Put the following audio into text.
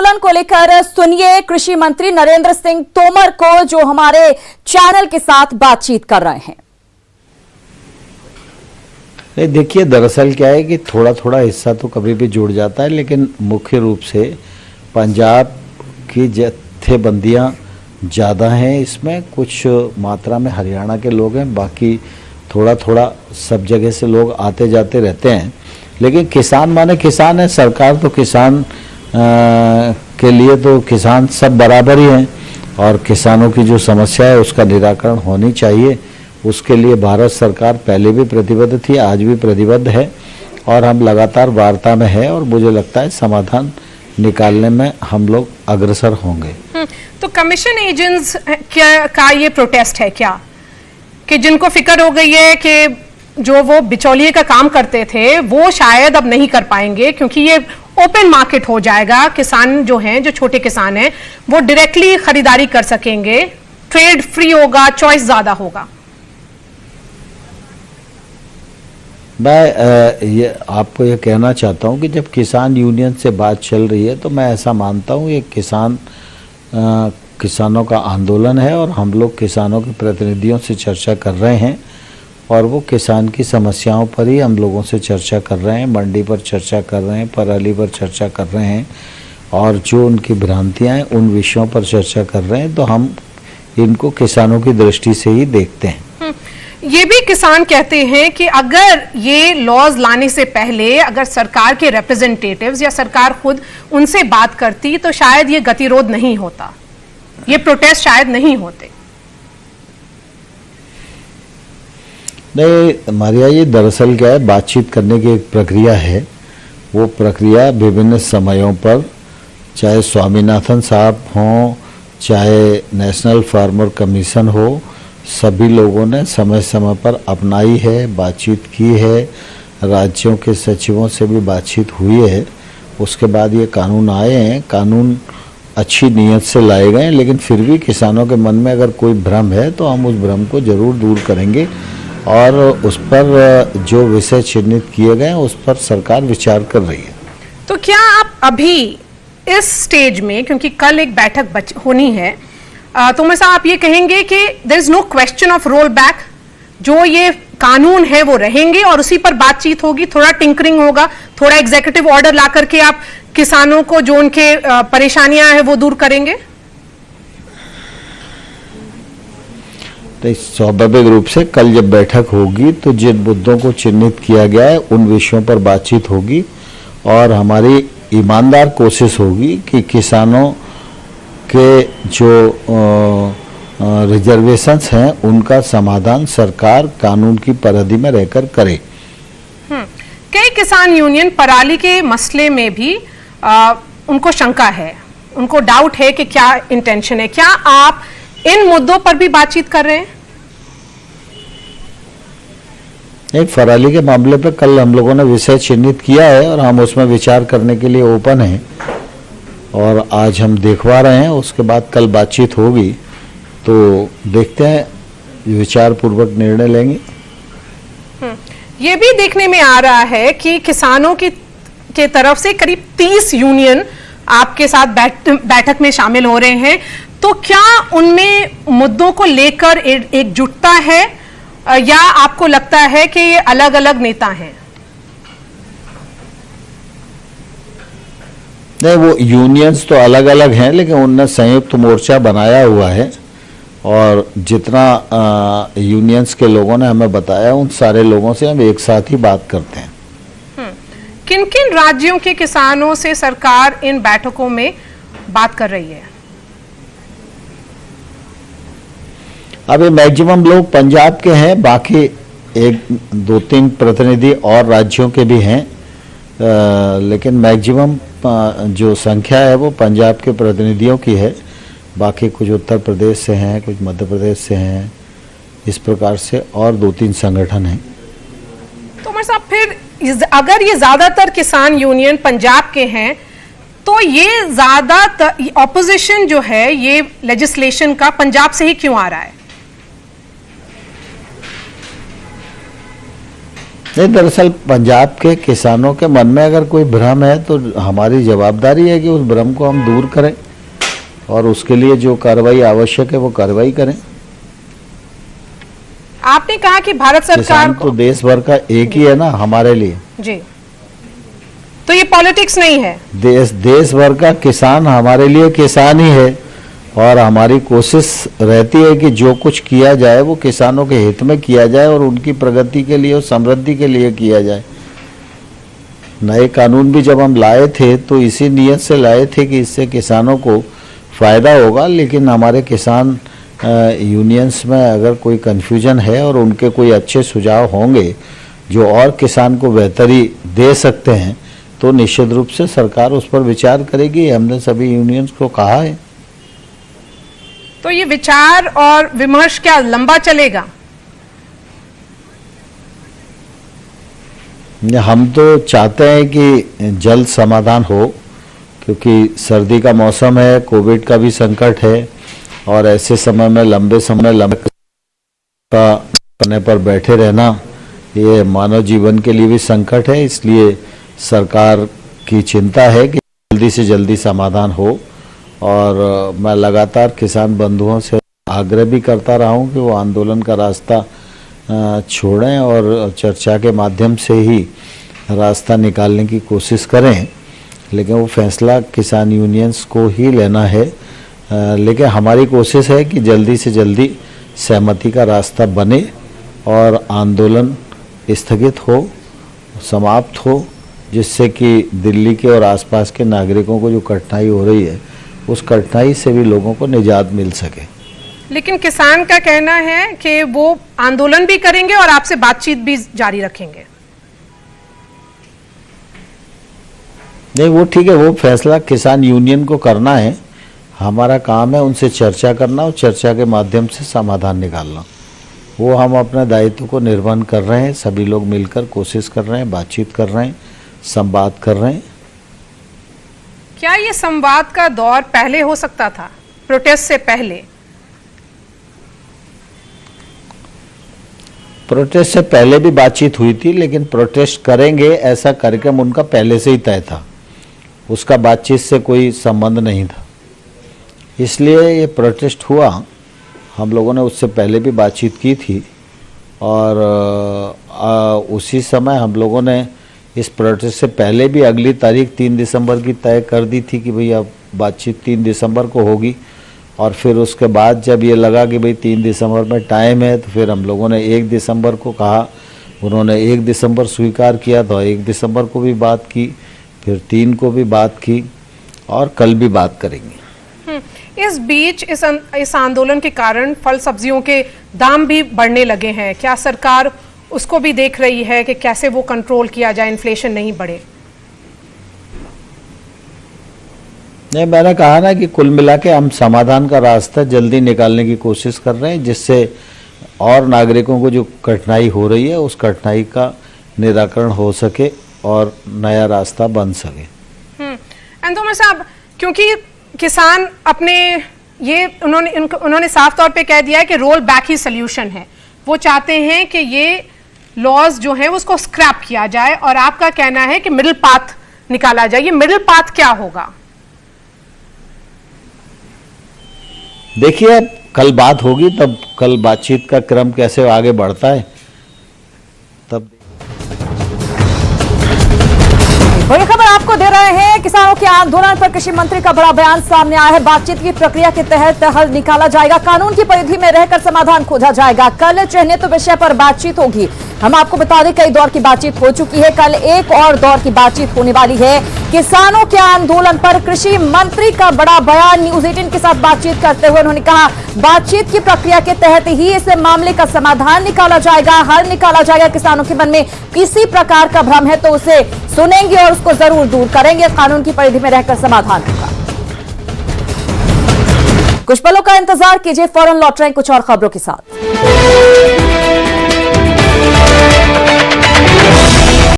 आंदोलन को लेकर सुनिए कृषि मंत्री नरेंद्र सिंह तोमर को, जो हमारे चैनल के साथ बातचीत कर रहे हैं। देखिए, दरअसल क्या है कि थोड़ा थोड़ा हिस्सा तो कभी भी जुड़ जाता है, लेकिन मुख्य रूप से पंजाब की जत्थेबंदियां ज़्यादा हैं, इसमें कुछ मात्रा में हरियाणा के लोग हैं, बाकी थोड़ा थोड़ा सब जगह से लोग आते जाते रहते हैं। लेकिन किसान माने किसान है, सरकार तो किसान के लिए तो किसान सब बराबर ही हैं, और किसानों की जो समस्या है उसका निराकरण होनी चाहिए। उसके लिए भारत सरकार पहले भी प्रतिबद्ध थी, आज भी प्रतिबद्ध है, और हम लगातार वार्ता में है, और मुझे लगता है समाधान निकालने में हम लोग अग्रसर होंगे। तो कमीशन एजेंट्स का ये प्रोटेस्ट है क्या, कि जिनको फिक्र हो गई है कि जो वो बिचौलिए का काम करते थे वो शायद अब नहीं कर पाएंगे, क्योंकि ये ओपन मार्केट हो जाएगा, किसान जो हैं, जो छोटे किसान हैं, वो डायरेक्टली खरीदारी कर सकेंगे, ट्रेड फ्री होगा, चॉइस ज्यादा होगा। मैं आपको ये कहना चाहता हूँ कि जब किसान यूनियन से बात चल रही है तो मैं ऐसा मानता हूँ ये किसानों का आंदोलन है, और हम लोग किसानों के प्रतिनिधियों से चर्चा कर रहे हैं, और वो किसान की समस्याओं पर ही हम लोगों से चर्चा कर रहे हैं, मंडी पर चर्चा कर रहे हैं, पराली पर चर्चा कर रहे हैं, और जो उनकी भ्रांतियाँ हैं उन विषयों पर चर्चा कर रहे हैं। तो हम इनको किसानों की दृष्टि से ही देखते हैं। ये भी किसान कहते हैं कि अगर ये लॉज लाने से पहले अगर सरकार के रिप्रेजेंटेटिव्स या सरकार खुद उनसे बात करती तो शायद ये गतिरोध नहीं होता, ये प्रोटेस्ट शायद नहीं होते। नहीं मारिया, ये दरअसल क्या है, बातचीत करने की एक प्रक्रिया है। वो प्रक्रिया विभिन्न समयों पर, चाहे स्वामीनाथन साहब हों, चाहे नेशनल फार्मर कमीशन हो, सभी लोगों ने समय समय पर अपनाई है, बातचीत की है, राज्यों के सचिवों से भी बातचीत हुई है। उसके बाद ये कानून आए हैं, कानून अच्छी नीयत से लाए गए हैं, लेकिन फिर भी किसानों के मन में अगर कोई भ्रम है तो हम उस भ्रम को जरूर दूर करेंगे, और उस पर जो विषय चिन्हित किए गए हैं उस पर सरकार विचार कर रही है। तो क्या आप अभी इस स्टेज में, क्योंकि कल एक बैठक होनी है, तो मैं साहब आप ये कहेंगे कि there is no question of roll back, जो ये कानून है वो रहेंगे और उसी पर बातचीत होगी, थोड़ा टिंकरिंग होगा, थोड़ा एग्जीक्यूटिव ऑर्डर ला करके आप किसानों को जो उनके परेशानियां हैं वो दूर करेंगे? तो स्वाभाविक रूप से कल जब बैठक होगी तो जिन मुद्दों को चिन्हित किया गया है उन विषयों पर बातचीत होगी, और हमारी ईमानदार कोशिश होगी कि किसानों के जो रिजर्वेशंस हैं उनका समाधान सरकार कानून की परिधि में रहकर करे। कई किसान यूनियन पराली के मसले में भी उनको शंका है, उनको डाउट है कि क्या इंटेंशन है। क्या आप इन मुद्दों पर भी बातचीत कर रहे हैं? एक पराली के मामले पर कल हम लोगों ने विषय चिन्हित किया है, और हम उसमें विचार करने के लिए ओपन हैं, और आज हम देखवा रहे हैं। उसके बाद कल बातचीत होगी तो देखते हैं, विचार पूर्वक निर्णय लेंगे। ये भी देखने में आ रहा है कि किसानों के तरफ से करीब 30 यूनियन आपके साथ बैठक में शामिल हो रहे हैं, तो क्या उनमें मुद्दों को लेकर एकजुटता है, या आपको लगता है कि ये अलग अलग नेता हैं? नहीं, वो यूनियंस तो अलग अलग हैं, लेकिन उनने संयुक्त मोर्चा बनाया हुआ है, और जितना यूनियंस के लोगों ने हमें बताया उन सारे लोगों से हम एक साथ ही बात करते हैं। किन किन राज्यों के किसानों से सरकार इन बैठकों में बात कर रही है? अभी मैक्सिमम लोग पंजाब के हैं, बाकी एक दो तीन प्रतिनिधि और राज्यों के भी हैं, लेकिन मैक्सिमम जो संख्या है वो पंजाब के प्रतिनिधियों की है, बाकी कुछ उत्तर प्रदेश से हैं, कुछ मध्य प्रदेश से हैं, इस प्रकार से और 2-3 संगठन हैं। तो उमर साहब, फिर अगर ये ज्यादातर किसान यूनियन पंजाब के हैं, तो ये ज्यादातर ऑपोजिशन जो है ये लेजिस्लेशन का पंजाब से ही क्यों आ रहा है? नहीं, दरअसल पंजाब के किसानों के मन में अगर कोई भ्रम है तो हमारी जवाबदारी है कि उस भ्रम को हम दूर करें और उसके लिए जो कार्रवाई आवश्यक है वो कार्रवाई करें। आपने कहा कि भारत सरकार किसान तो देश भर का एक ही है ना हमारे लिए। जी, तो ये पॉलिटिक्स नहीं है। देश भर का किसान हमारे लिए किसान ही है और हमारी कोशिश रहती है कि जो कुछ किया जाए वो किसानों के हित में किया जाए और उनकी प्रगति के लिए और समृद्धि के लिए किया जाए। नए कानून भी जब हम लाए थे तो इसी नियत से लाए थे कि इससे किसानों को फायदा होगा, लेकिन हमारे किसान यूनियंस में अगर कोई कन्फ्यूजन है और उनके कोई अच्छे सुझाव होंगे जो और किसान को बेहतरी दे सकते हैं तो निश्चित रूप से सरकार उस पर विचार करेगी। हमने सभी यूनियंस को कहा है। तो ये विचार और विमर्श क्या लंबा चलेगा? हम तो चाहते हैं कि जल्द समाधान हो, क्योंकि सर्दी का मौसम है, कोविड का भी संकट है और ऐसे समय में लंबे का करने पर बैठे रहना ये मानव जीवन के लिए भी संकट है। इसलिए सरकार की चिंता है कि जल्दी से जल्दी समाधान हो और मैं लगातार किसान बंधुओं से आग्रह भी करता रहा हूं कि वो आंदोलन का रास्ता छोड़ें और चर्चा के माध्यम से ही रास्ता निकालने की कोशिश करें, लेकिन वो फैसला किसान यूनियंस को ही लेना है। लेकिन हमारी कोशिश है कि जल्दी से जल्दी सहमति का रास्ता बने और आंदोलन स्थगित हो, समाप्त हो, जिससे कि दिल्ली के और आसपास के नागरिकों को जो कठिनाई हो रही है उस कठिनाई से भी लोगों को निजात मिल सके। लेकिन किसान का कहना है कि वो आंदोलन भी करेंगे और आपसे बातचीत भी जारी रखेंगे। नहीं, वो ठीक है, वो फैसला किसान यूनियन को करना है। हमारा काम है उनसे चर्चा करना और चर्चा के माध्यम से समाधान निकालना। वो हम अपने दायित्व को निर्वहन कर रहे हैं, सभी लोग मिलकर कोशिश कर रहे हैं, बातचीत कर रहे हैं, संवाद कर रहे हैं। क्या ये संवाद का दौर पहले हो सकता था, प्रोटेस्ट से पहले? प्रोटेस्ट से पहले भी बातचीत हुई थी, लेकिन प्रोटेस्ट करेंगे ऐसा कार्यक्रम उनका पहले से ही तय था, उसका बातचीत से कोई संबंध नहीं था। इसलिए ये प्रोटेस्ट हुआ, हम लोगों ने उससे पहले भी बातचीत की थी और उसी समय हम लोगों ने इस प्रोटेस्ट से पहले भी अगली तारीख 3 दिसंबर की तय कर दी थी कि भाई अब बातचीत 3 दिसंबर को होगी। और फिर उसके बाद जब ये लगा कि भाई 3 दिसंबर में टाइम है तो फिर हम लोगों ने 1 दिसंबर को कहा, उन्होंने 1 दिसंबर स्वीकार किया, तो 1 दिसंबर को भी बात की, फिर 3 को भी बात की और कल भी बात करेंगे। इस बीच इस आंदोलन के कारण फल सब्जियों के दाम भी बढ़ने लगे हैं। क्या सरकार उसको भी देख रही है कि कैसे वो कंट्रोल किया जाए, इन्फ्लेशन नहीं बढ़े? नहीं, मैंने कहा ना कि कुल मिला के हम समाधान का रास्ता जल्दी निकालने की कोशिश कर रहे हैं, जिससे और नागरिकों को जो कठिनाई हो रही है उस कठिनाई का निराकरण हो सके और नया रास्ता बन सके। तोमर साहब, क्योंकि किसान अपने ये उन्होंने साफ तौर पे कह दिया है कि रोल बैक ही सोल्यूशन है। वो चाहते हैं कि ये लॉज जो है उसको स्क्रैप किया जाए और आपका कहना है कि मिडिल पाथ निकाला जाए। ये मिडिल पाथ क्या होगा? देखिए, अब कल बात होगी, तब कल बातचीत का क्रम कैसे आगे बढ़ता है तब। बड़ी खबर आपको दे रहे हैं, किसानों के आंदोलन पर कृषि मंत्री का बड़ा बयान सामने आया है। बातचीत की प्रक्रिया के तहत हल निकाला जाएगा, कानून की परिधि में रहकर समाधान खोजा जाएगा। कल चयनित विषय पर बातचीत होगी। हम आपको बता दें कई दौर की बातचीत हो चुकी है, कल एक और दौर की बातचीत होने वाली है। किसानों के आंदोलन पर कृषि मंत्री का बड़ा बयान। न्यूज 18 के साथ बातचीत करते हुए उन्होंने कहा, बातचीत की प्रक्रिया के तहत ही इस मामले का समाधान निकाला जाएगा, हल निकाला जाएगा। किसानों के मन में किसी प्रकार का भ्रम है तो उसे सुनेंगे और उसको जरूर दूर करेंगे। कानून की परिधि में रहकर समाधान होगा। कुछ पलों का इंतजार कीजिए, फौरन लौट रहे हैं कुछ और खबरों के साथ।